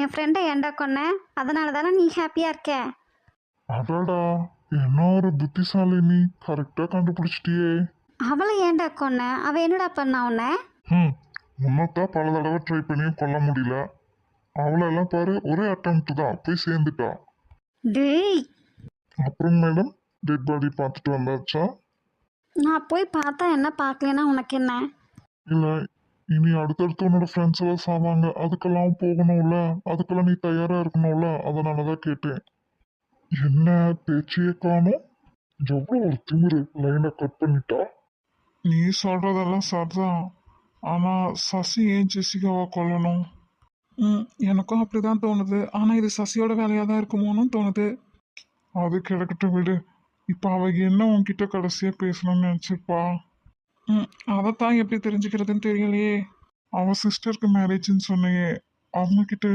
என் ஃப்ரெண்டை ஏன்டா கொன்ன? அதனால தானே நீ ஹாப்பியாக இருக்க. அடாடா, என்ன ஒரு புத்திசாலி நீ, கரெக்டா கண்டுபிடிச்சிட்டியே. அவளை ஏன்டா கொன்ன? அவள் என்னடா பண்ணா உன்னை? உன்னத்தான் பல தடவை ட்ரை பண்ணியும் கொல்ல முடியல. அவளெல்லாம் பாரு, ஒரே அட்டம்ப்ட் தான் போய் சேர்ந்துட்டா. டேய், அப்புறம் மேடம், டெட் பாடி பார்த்துட்டு வந்தாச்சா? நான் போய் பார்த்தா என்ன, பார்க்கலன்னா உனக்கு என்ன? இல்லை, இனி அடுத்தடுத்து உன்னோட ஃப்ரெண்ட்ஸ் எல்லாம் சாவாங்க, அதுக்கெல்லாம் போகணும்ல, அதுக்கெல்லாம் நீ தயாரா இருக்கணும்ல, அதனால தான் கேட்டேன். என்ன பேச்சையே காணும்? எவ்வளோ ஒரு திமிரு, லைனை கட் பண்ணிட்டா. நீ சொல்றதெல்லாம் சரிதான், ஆனா சசி ஏன் ஜெசிகாவை கொல்லணும்? எனக்கும் அப்படிதான் தோணுது. ஆனா இது சசியோட வேலையா தான் இருக்குமோன்னு தோணுது. அது கிடக்கட்டும் விடு. இப்ப அவ என்ன உன்கிட்ட கடைசியா பேசணும்னு நினைச்சிருப்பா? அதைத்தான் எப்படி தெரிஞ்சுக்கிறதுன்னு தெரியலையே. அவ சிஸ்டருக்கு மேரேஜ்னு சொன்னையே, அவங்க கிட்ட